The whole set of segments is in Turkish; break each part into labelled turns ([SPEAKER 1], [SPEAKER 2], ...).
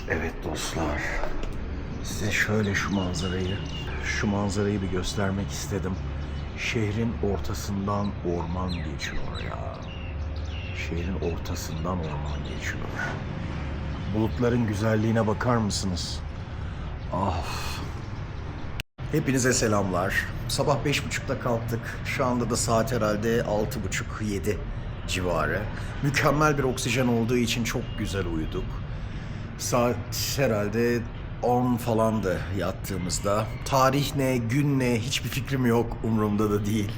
[SPEAKER 1] Evet dostlar, size şöyle şu manzarayı bir göstermek istedim. Şehrin ortasından orman geçiyor ya. Şehrin ortasından orman geçiyor. Bulutların güzelliğine bakar mısınız? Ah. Hepinize selamlar. Sabah 5.30'da kalktık. Şu anda da saat herhalde 6.30-7 civarı. Mükemmel bir oksijen olduğu için çok güzel uyuduk. Saat herhalde 10 falandı yattığımızda. Tarih ne, gün ne hiçbir fikrim yok. Umurumda da değil.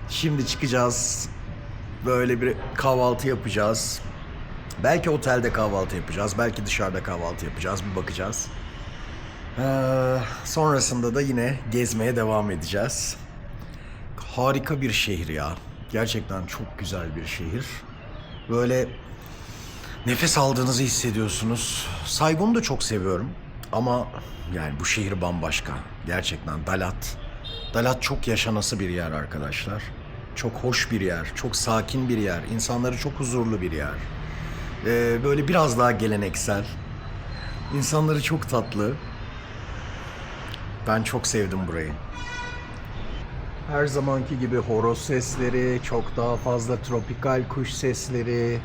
[SPEAKER 1] Şimdi çıkacağız. Böyle bir kahvaltı yapacağız. Belki otelde kahvaltı yapacağız. Belki dışarıda kahvaltı yapacağız. Bir bakacağız. Sonrasında da yine gezmeye devam edeceğiz. Harika bir şehir ya. Gerçekten çok güzel bir şehir. Böyle nefes aldığınızı hissediyorsunuz. Saigon'u da çok seviyorum. Ama yani bu şehir bambaşka. Gerçekten Dalat. Dalat çok yaşanası bir yer arkadaşlar. Çok hoş bir yer. Çok sakin bir yer. İnsanları çok huzurlu bir yer. Böyle biraz daha geleneksel. İnsanları çok tatlı. Ben çok sevdim burayı. Her zamanki gibi horoz sesleri, çok daha fazla tropikal kuş sesleri.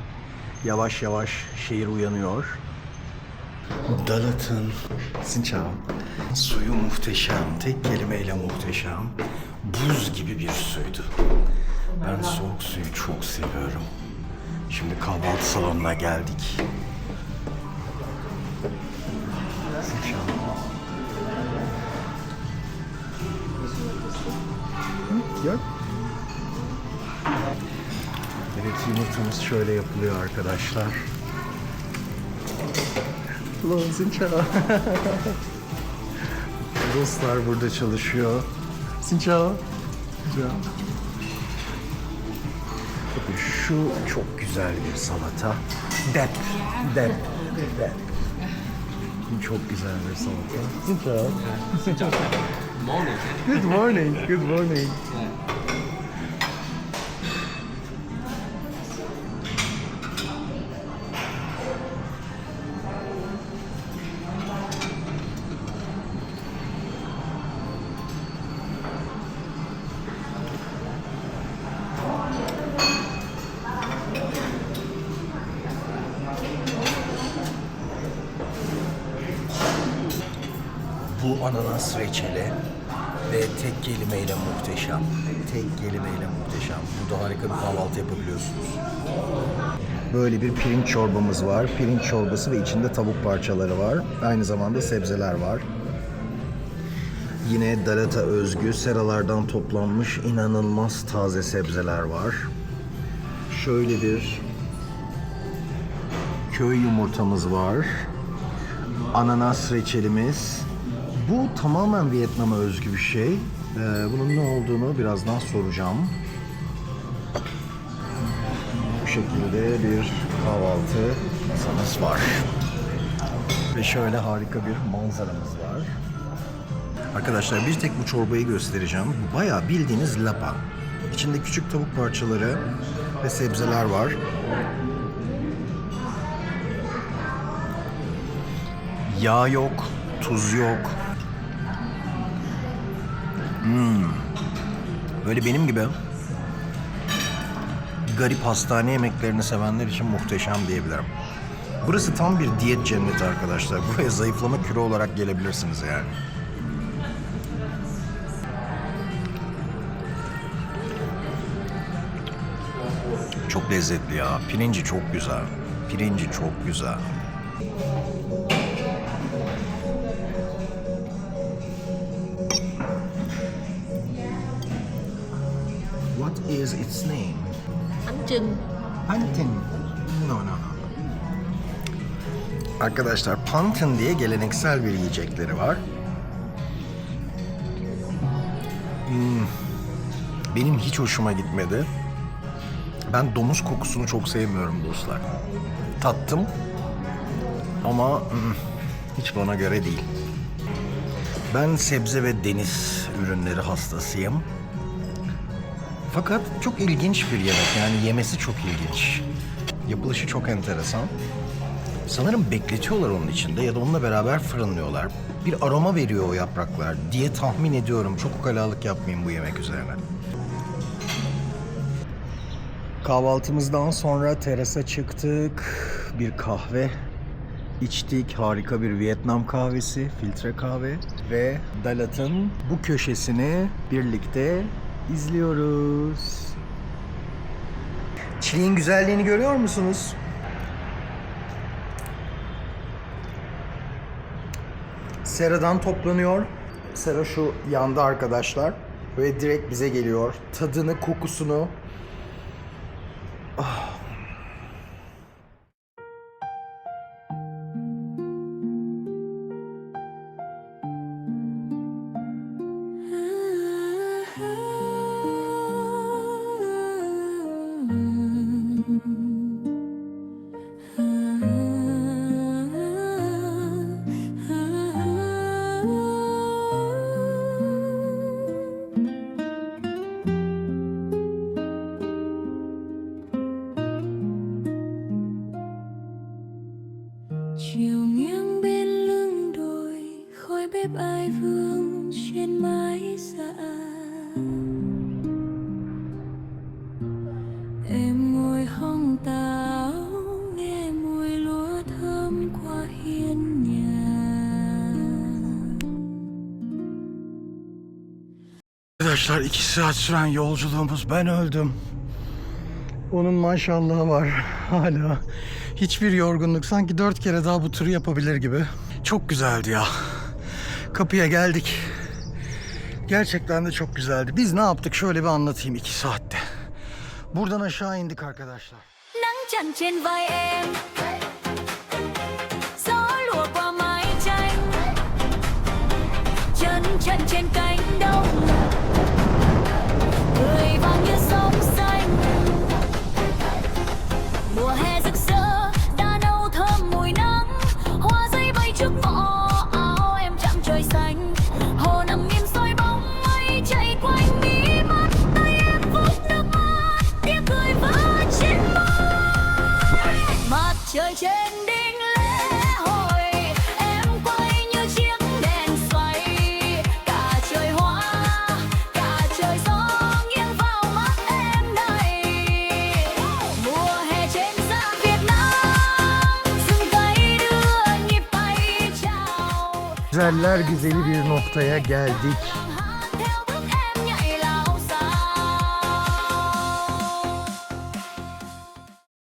[SPEAKER 1] Yavaş yavaş şehir uyanıyor. Dalat'ın suyu muhteşem, tek kelimeyle muhteşem. Buz gibi bir suydu. Ben soğuk suyu çok seviyorum. Şimdi kahvaltı salonuna geldik. Gel. Evet, yumurtamız şöyle yapılıyor arkadaşlar. Dostlar burada çalışıyor. Bakın şu çok güzel bir salata. Dep. Bu çok güzel bir salata. Good morning. Bu ananas reçeli ve tek kelimeyle muhteşem. Burada harika bir kahvaltı yapabiliyorsunuz. Böyle bir pirinç çorbamız var. Pirinç çorbası ve içinde tavuk parçaları var. Aynı zamanda sebzeler var. Yine Dalat'a özgü seralardan toplanmış inanılmaz taze sebzeler var. Şöyle bir köy yumurtamız var. Ananas reçelimiz. Bu tamamen Vietnam'a özgü bir şey. Bunun ne olduğunu birazdan soracağım. Bu şekilde bir kahvaltı masamız var. Ve şöyle harika bir manzaramız var. Arkadaşlar bir tek bu çorbayı göstereceğim. Bayağı bildiğiniz lapa. İçinde küçük tavuk parçaları ve sebzeler var. Yağ yok, tuz yok. Böyle benim gibi garip hastane yemeklerini sevenler için muhteşem diyebilirim. Burası tam bir diyet cenneti arkadaşlar. Buraya zayıflama kilo olarak gelebilirsiniz yani. Çok lezzetli ya. Pirinci çok güzel. What is its name?
[SPEAKER 2] Bánh chưng.
[SPEAKER 1] Pantin. No. Arkadaşlar pantin diye geleneksel bir yiyecekleri var. Benim hiç hoşuma gitmedi. Ben domuz kokusunu çok sevmiyorum dostlar. Tattım ama hiç bana göre değil. Ben sebze ve deniz ürünleri hastasıyım. Fakat çok ilginç bir yemek. Yani yemesi çok ilginç. Yapılışı çok enteresan. Sanırım bekletiyorlar onun içinde ya da onunla beraber fırınlıyorlar. Bir aroma veriyor o yapraklar diye tahmin ediyorum. Çok ukalalık yapmayayım bu yemek üzerine. Kahvaltımızdan sonra terasa çıktık. Bir kahve içtik. Harika bir Vietnam kahvesi, filtre kahve. Ve Dalat'ın bu köşesini birlikte izliyoruz. Çileğin güzelliğini görüyor musunuz? Seradan toplanıyor. Sera şu yanda arkadaşlar. Ve direkt bize geliyor. Tadını, kokusunu.
[SPEAKER 2] Chiều nghiêng bên lưng đồi, khói bếp ai vương trên mái dạ. Em ngồi hong táo, nghe mùi lúa thơm qua hiên nhà.
[SPEAKER 1] Arkadaşlar 2 saat süren yolculuğumuz, ben öldüm. Onun maşallahı var hala. Hiçbir yorgunluk, sanki 4 kere daha bu turu yapabilir gibi. Çok güzeldi ya. Kapıya geldik. Gerçekten de çok güzeldi. Biz ne yaptık şöyle bir anlatayım 2 saatte. Buradan aşağı indik arkadaşlar.
[SPEAKER 2] Nắng chặn trên vai em, gió lùa qua mái tranh, chân chân trên cánh đồng, người vàng như sông xanh. Mùa hè rực rỡ, đã nâu thơm mùi nắng, hoa giấy bay trước ngõ áo em chạm trời xanh. Hồ nằm im soi bóng mây chạy quanh mí mắt, tay em vuốt nước mắt, tiếng cười vỡ trên môi. Mặt trời trên đỉnh lễ hội, em quay như chiếc đèn xoay. Cả trời hoa, cả trời gió nghiêng vào mắt em đây. Mùa hè trên da Việt Nam, rừng cây đưa nhịp tay chào.
[SPEAKER 1] Güzeller güzeli bir noktaya geldik.
[SPEAKER 2] Hát theo bước em nhảy lao sao.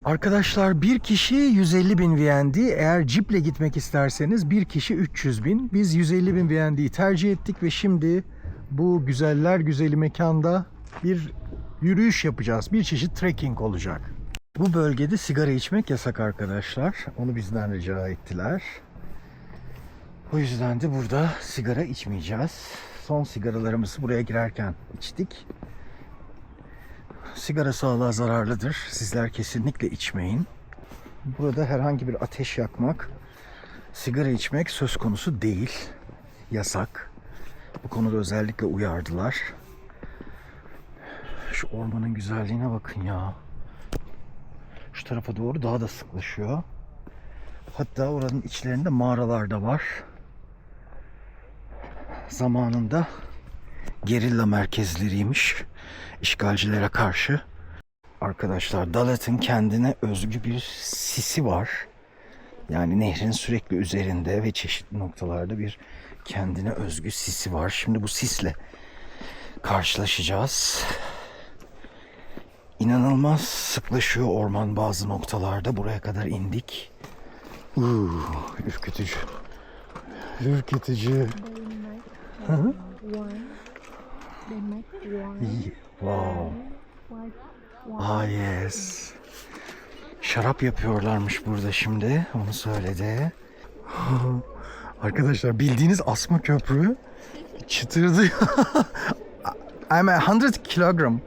[SPEAKER 1] Arkadaşlar bir kişi 150.000 VND. Eğer ciple gitmek isterseniz bir kişi 300.000. Biz 150.000 VND'yi tercih ettik ve şimdi bu güzeller güzeli mekanda bir yürüyüş yapacağız. Bir çeşit trekking olacak. Bu bölgede sigara içmek yasak arkadaşlar. Onu bizden rica ettiler. O yüzden de burada sigara içmeyeceğiz. Son sigaralarımızı buraya girerken içtik. Sigara sağlığa zararlıdır. Sizler kesinlikle içmeyin. Burada herhangi bir ateş yakmak, sigara içmek söz konusu değil. Yasak. Bu konuda özellikle uyardılar. Şu ormanın güzelliğine bakın ya. Şu tarafa doğru daha da sıklaşıyor. Hatta oranın içlerinde mağaralar da var. Zamanında gerilla merkezleriymiş işgalcilere karşı. Arkadaşlar Dalat'ın kendine özgü bir sisi var. Yani nehrin sürekli üzerinde ve çeşitli noktalarda bir kendine özgü sisi var. Şimdi bu sisle karşılaşacağız. İnanılmaz sıklaşıyor orman bazı noktalarda. Buraya kadar indik. Ürkütücü. Ürkütücü. Hı? Wow. Yes. Şarap yapıyorlarmış burada şimdi. Onu söyledi. Arkadaşlar bildiğiniz asma köprü. Çıtırdı. I'm 100 kilogram.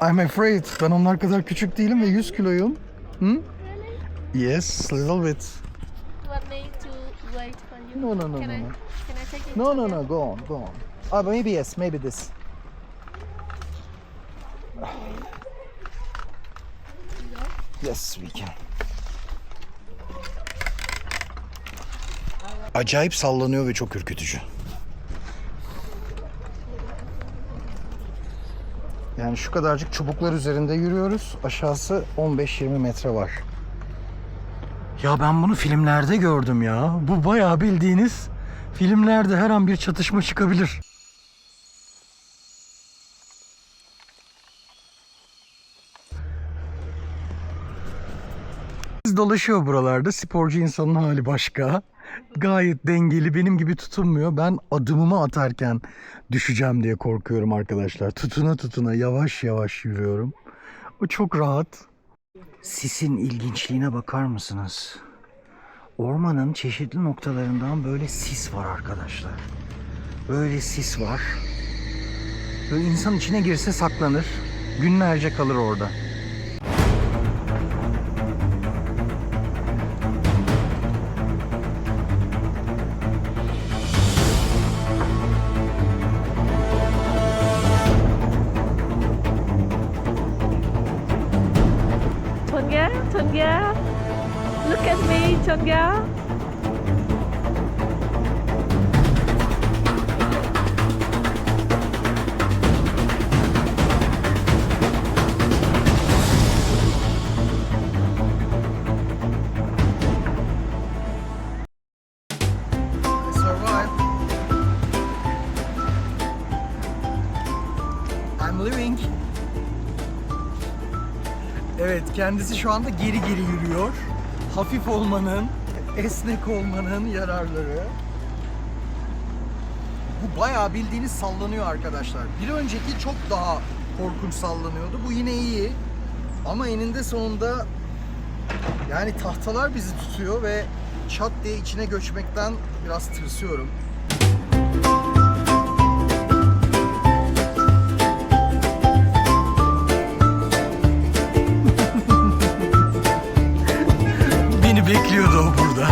[SPEAKER 1] I'm afraid. Ben onlar kadar küçük değilim ve 100 kiloyum. Hmm? Yes, a little bit.
[SPEAKER 3] Want me to wait for you?
[SPEAKER 1] No.
[SPEAKER 3] Can I take it?
[SPEAKER 1] No. Go on. Ah, maybe yes, maybe this. Yes, we can. Acayip sallanıyor ve çok ürkütücü. Yani şu kadarcık çubuklar üzerinde yürüyoruz. Aşağısı 15-20 metre var. Ya ben bunu filmlerde gördüm ya. Bu bayağı bildiğiniz filmlerde her an bir çatışma çıkabilir. Dolaşıyor buralarda. Sporcu insanın hali başka. Gayet dengeli, benim gibi tutunmuyor. Ben adımımı atarken düşeceğim diye korkuyorum arkadaşlar. Tutuna tutuna yavaş yavaş yürüyorum. O çok rahat. Sisin ilginçliğine bakar mısınız? Ormanın çeşitli noktalarından böyle sis var arkadaşlar. Böyle sis var. Böyle insan içine girse saklanır. Günlerce kalır orada.
[SPEAKER 3] Tonga. Look at me, Tonga.
[SPEAKER 1] I'm living. Evet, kendisi şu anda geri geri yürüyor. Hafif olmanın, esnek olmanın yararları. Bu bayağı bildiğiniz sallanıyor arkadaşlar. Bir önceki çok daha korkunç sallanıyordu. Bu yine iyi. Ama eninde sonunda yani tahtalar bizi tutuyor ve çat diye içine göçmekten biraz tırsıyorum. Beni bekliyordu o burada.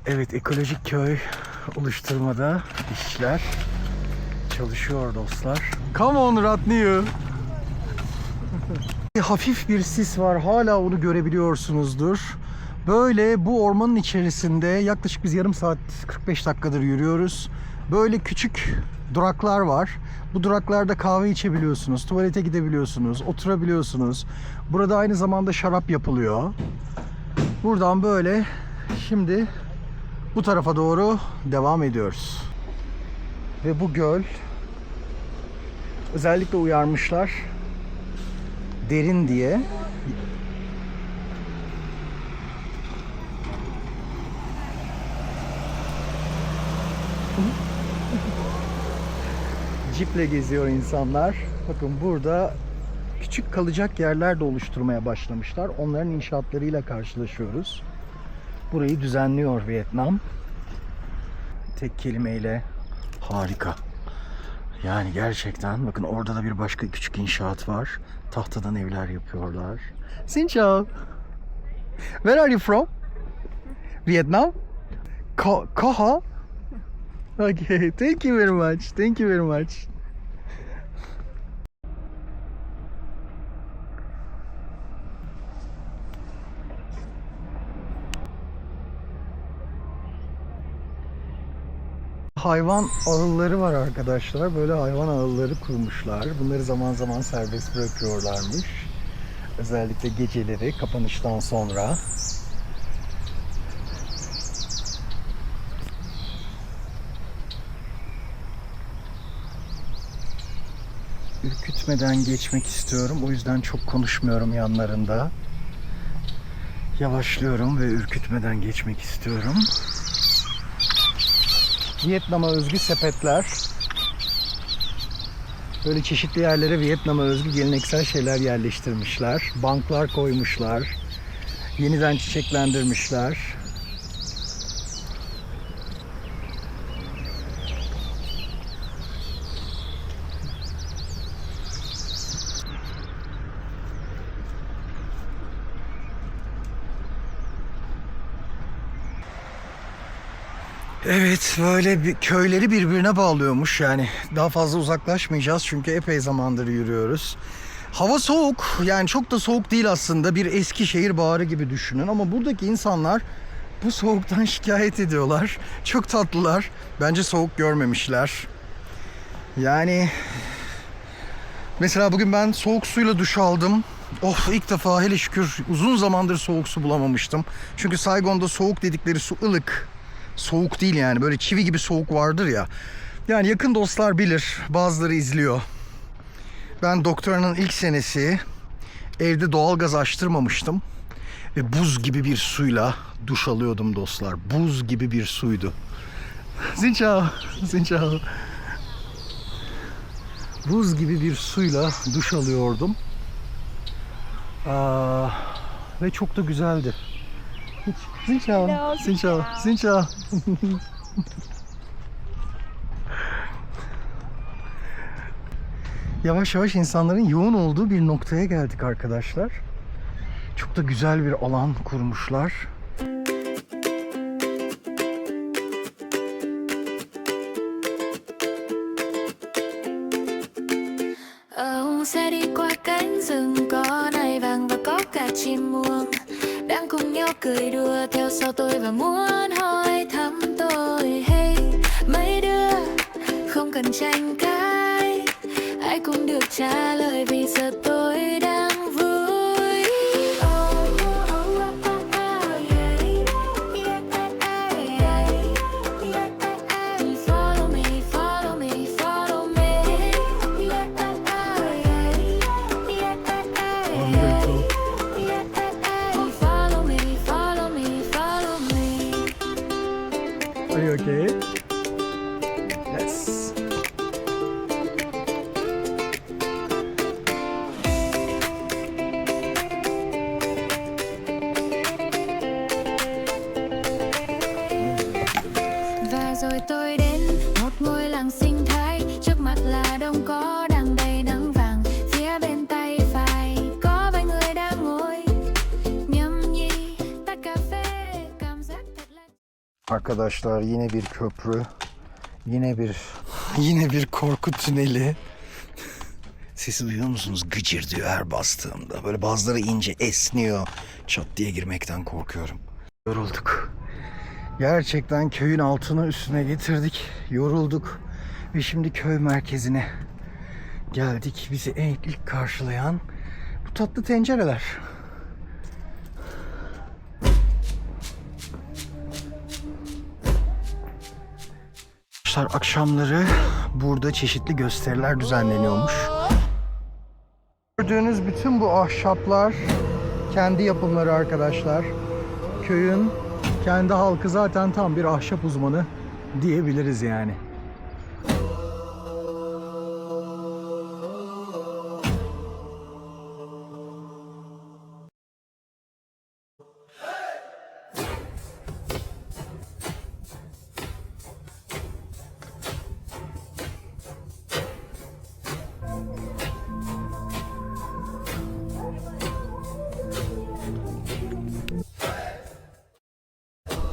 [SPEAKER 1] Evet, ekolojik köy oluşturmada işçiler çalışıyor dostlar. Come on Ratniyu. Hafif bir sis var. Hala onu görebiliyorsunuzdur. Böyle bu ormanın içerisinde yaklaşık biz yarım saat 45 dakikadır yürüyoruz. Böyle küçük duraklar var. Bu duraklarda kahve içebiliyorsunuz, tuvalete gidebiliyorsunuz, oturabiliyorsunuz. Burada aynı zamanda şarap yapılıyor. Buradan böyle şimdi bu tarafa doğru devam ediyoruz. Ve bu göl özellikle uyarmışlar. Derin diye. Ciple geziyor insanlar. Bakın burada küçük kalacak yerler de oluşturmaya başlamışlar. Onların inşaatlarıyla karşılaşıyoruz. Burayı düzenliyor Vietnam. Tek kelimeyle harika. Yani gerçekten bakın orada da bir başka küçük inşaat var. Tahtadan evler yapıyorlar. Xin chào. Where are you from? Vietnam? Koha? Okay, thank you very much. Thank you very much. Hayvan ağılları var arkadaşlar. Böyle hayvan ağılları kurmuşlar. Bunları zaman zaman serbest bırakıyorlarmış. Özellikle geceleri kapanıştan sonra. Ürkütmeden geçmek istiyorum. O yüzden çok konuşmuyorum yanlarında. Yavaşlıyorum ve ürkütmeden geçmek istiyorum. Vietnam'a özgü sepetler. Böyle çeşitli yerlere Vietnam'a özgü geleneksel şeyler yerleştirmişler. Banklar koymuşlar. Yeniden çiçeklendirmişler. Evet, böyle bir köyleri birbirine bağlıyormuş yani. Daha fazla uzaklaşmayacağız çünkü epey zamandır yürüyoruz. Hava soğuk, yani çok da soğuk değil aslında, bir Eskişehir baharı gibi düşünün ama buradaki insanlar bu soğuktan şikayet ediyorlar. Çok tatlılar. Bence soğuk görmemişler. Yani mesela bugün ben soğuk suyla duş aldım. Oh, ilk defa, hele şükür, uzun zamandır soğuk su bulamamıştım. Çünkü Saigon'da soğuk dedikleri su ılık. Soğuk değil yani, böyle çivi gibi soğuk vardır ya. Yani yakın dostlar bilir, bazıları izliyor. Ben doktoranın ilk senesi evde doğalgaz açtırmamıştım. Ve buz gibi bir suyla duş alıyordum dostlar. Buz gibi bir suydu. Xin chào. Xin chào. Buz gibi bir suyla duş alıyordum. Ve çok da güzeldi. Xin chào.
[SPEAKER 3] Hello,
[SPEAKER 1] Xin chào. Xin chào. Yavaş yavaş insanların yoğun olduğu bir noktaya geldik arkadaşlar. Çok da güzel bir alan kurmuşlar.
[SPEAKER 2] Xe đi qua cánh rừng có nai vàng và có cả chim muông đang cùng nhau cười đùa theo sau tôi và muốn hỏi thăm tôi. Hey mấy đứa không cần tranh cãi, ai cũng được trả lời vì giờ tôi đang vui. Follow me, follow me, follow me. Follow me, follow me, follow me.
[SPEAKER 1] Are you okay? Yes.
[SPEAKER 2] Và rồi tôi đến một ngôi làng sinh thái, trước mặt là đông cỏ đang đầy nắng vàng, phía bên tay phải có vài người đang ngồi nhâm nhi tách cà phê, cảm giác thật là.
[SPEAKER 1] Arkadaşlar, yine bir köprü, yine bir korku tüneli. Sesi duyuyor musunuz? Gıcır diyor her bastığımda. Böyle bazıları ince esniyor. Çat diye girmekten korkuyorum. Yorulduk. Gerçekten köyün altını üstüne getirdik. Yorulduk. Ve şimdi köy merkezine geldik. Bizi ilk karşılayan bu tatlı tencereler. Akşamları burada çeşitli gösteriler düzenleniyormuş. Gördüğünüz bütün bu ahşaplar kendi yapımları arkadaşlar. Köyün kendi halkı zaten tam bir ahşap uzmanı diyebiliriz yani.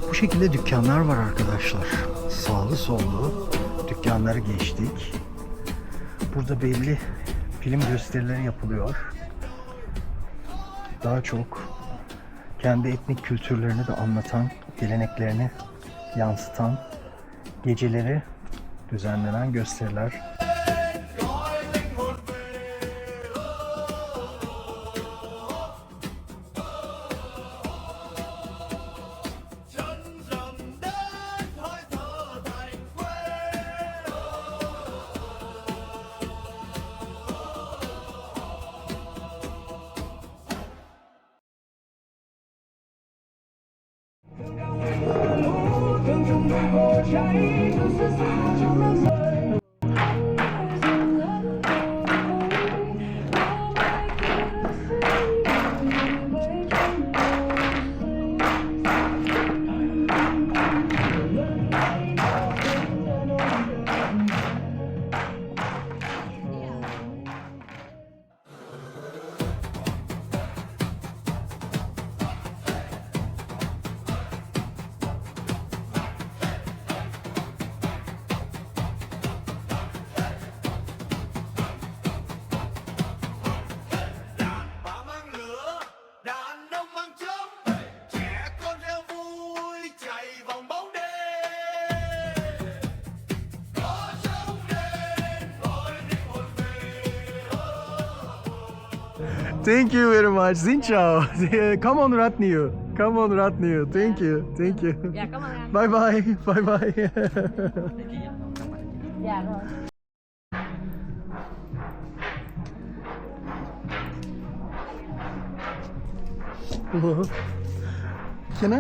[SPEAKER 1] Bu şekilde dükkanlar var arkadaşlar. Sağlı sollu dükkanları geçtik. Burada belli film gösterileri yapılıyor. Daha çok kendi etnik kültürlerini de anlatan, geleneklerini yansıtan, geceleri düzenlenen gösteriler. Thank you very much. Xin chào. Come on Ratniu. Come on Ratniu. Thank you. Thank you.
[SPEAKER 3] Dạ cảm ơn anh.
[SPEAKER 1] Bye bye. Bye bye.
[SPEAKER 3] Dạ rồi.
[SPEAKER 1] Can I?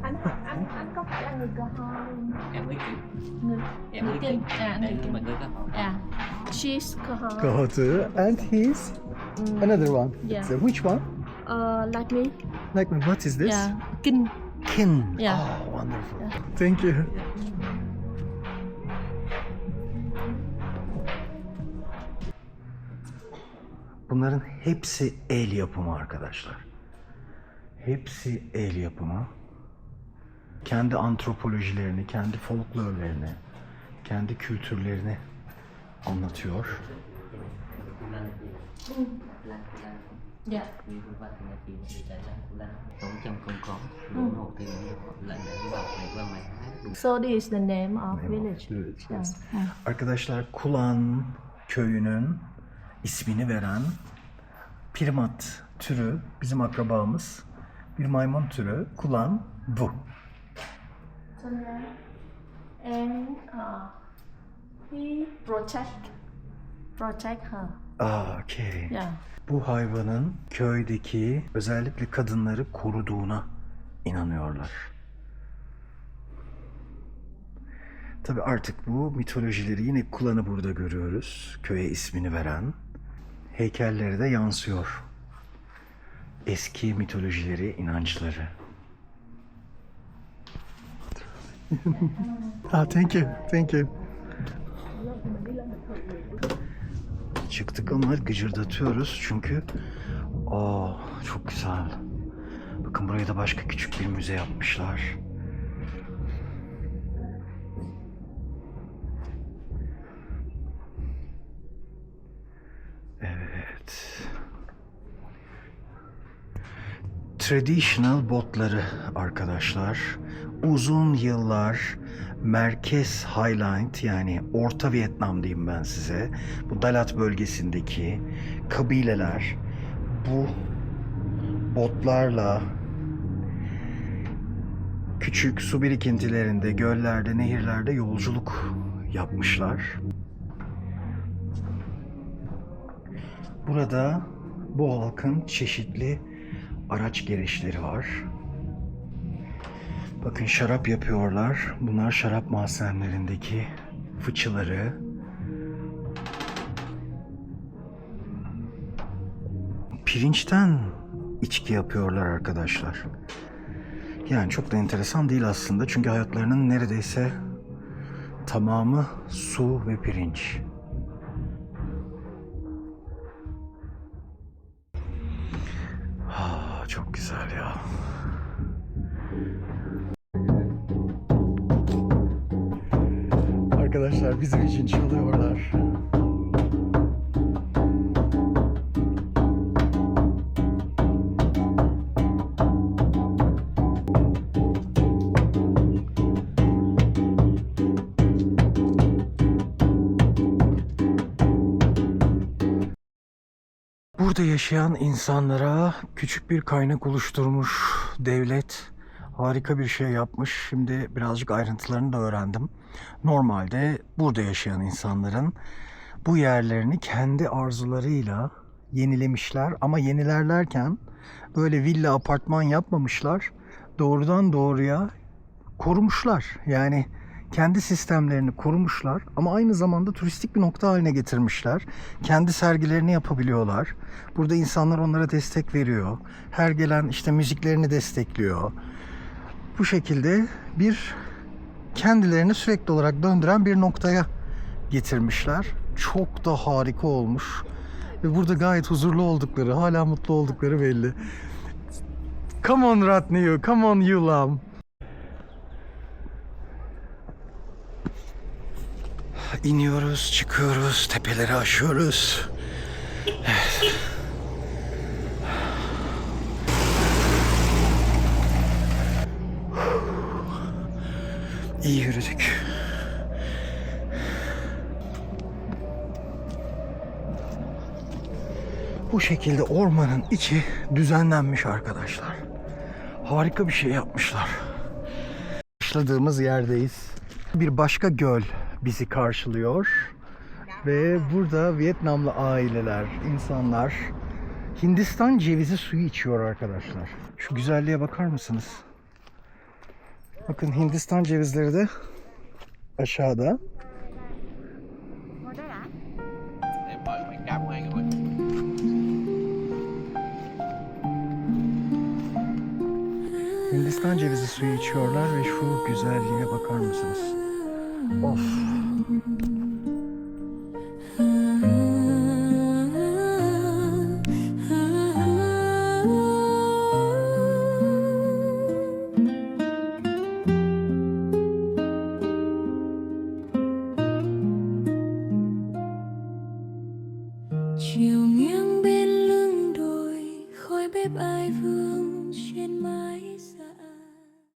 [SPEAKER 3] Anh có phải là người Cờ Ho không?
[SPEAKER 4] Em mới kịp.
[SPEAKER 3] Người
[SPEAKER 4] Em
[SPEAKER 3] người
[SPEAKER 4] mới
[SPEAKER 3] Kinh.
[SPEAKER 4] kịp.
[SPEAKER 3] À
[SPEAKER 4] Đây
[SPEAKER 3] người
[SPEAKER 4] nhưng
[SPEAKER 3] Kinh.
[SPEAKER 4] mà người có hỏi.
[SPEAKER 3] À. She's Cờ Ho.
[SPEAKER 1] Go to and he's another one.
[SPEAKER 3] Yeah.
[SPEAKER 1] So which one?
[SPEAKER 3] Like me.
[SPEAKER 1] Like what is this?
[SPEAKER 3] Yeah. Kinh.
[SPEAKER 1] Kin.
[SPEAKER 3] Yeah.
[SPEAKER 1] Oh, wonderful. Thank you. Bunların hepsi el yapımı arkadaşlar. Hepsi el yapımı. Kendi antropolojilerini, kendi folklorlarını, kendi kültürlerini anlatıyor.
[SPEAKER 3] Dạ.
[SPEAKER 4] Sống trong không có, luôn hộ thì lại để bảo này qua mày hát.
[SPEAKER 3] So this is the name of village.
[SPEAKER 1] Evet,
[SPEAKER 3] Yeah.
[SPEAKER 1] yes. Arkadaşlar Kulan köyünün ismini veren primat türü bizim akrabamız. Bir maymun türü Kulan bu.
[SPEAKER 3] And he protect her.
[SPEAKER 1] Okay.
[SPEAKER 3] Yeah.
[SPEAKER 1] Bu hayvanın köydeki özellikle kadınları koruduğuna inanıyorlar. Tabii artık bu mitolojileri yine Kulan'ı burada görüyoruz. Köye ismini veren. Heykelleri de yansıyor. Eski mitolojileri, inançları. Thank you, thank you. Çıktık ama gıcırdatıyoruz çünkü çok güzel. Bakın buraya da başka küçük bir müze yapmışlar. Evet. Traditional botları arkadaşlar. Uzun yıllar Merkez Highland yani Orta Vietnam diyeyim ben size. Bu Dalat bölgesindeki kabileler bu botlarla küçük su birikintilerinde, göllerde, nehirlerde yolculuk yapmışlar. Burada bu halkın çeşitli araç gereçleri var. Bakın şarap yapıyorlar. Bunlar şarap mahzenlerindeki fıçıları. Pirinçten içki yapıyorlar arkadaşlar. Yani çok da enteresan değil aslında. Çünkü hayatlarının neredeyse tamamı su ve pirinç. Çok güzel ya. Arkadaşlar bizim için çalıyorlar. Burada yaşayan insanlara küçük bir kaynak oluşturmuş devlet. Harika bir şey yapmış. Şimdi birazcık ayrıntılarını da öğrendim. Normalde burada yaşayan insanların bu yerlerini kendi arzularıyla yenilemişler. Ama yenilerlerken böyle villa, apartman yapmamışlar. Doğrudan doğruya korumuşlar. Yani kendi sistemlerini korumuşlar ama aynı zamanda turistik bir nokta haline getirmişler. Kendi sergilerini yapabiliyorlar. Burada insanlar onlara destek veriyor. Her gelen işte müziklerini destekliyor. Bu şekilde bir kendilerini sürekli olarak döndüren bir noktaya getirmişler. Çok da harika olmuş. Ve burada gayet huzurlu oldukları, hala mutlu oldukları belli. Come on Ratniu, come on Yulam. İniyoruz, çıkıyoruz, tepeleri aşıyoruz. Evet. İyi yürüdük. Bu şekilde ormanın içi düzenlenmiş arkadaşlar. Harika bir şey yapmışlar. Başladığımız yerdeyiz. Bir başka göl bizi karşılıyor. Ve burada Vietnamlı aileler, insanlar Hindistan cevizi suyu içiyor arkadaşlar. Şu güzelliğe bakar mısınız? Bakın Hindistan cevizleri de aşağıda.
[SPEAKER 4] Em mời các bạn cam ngay các bạn.
[SPEAKER 1] Hindistan cevizi suyu içiyorlar ve şu güzelliğe bakar mısınız? Of.
[SPEAKER 2] Chiều nghiêng bên lưng đồi khói bếp ai vừa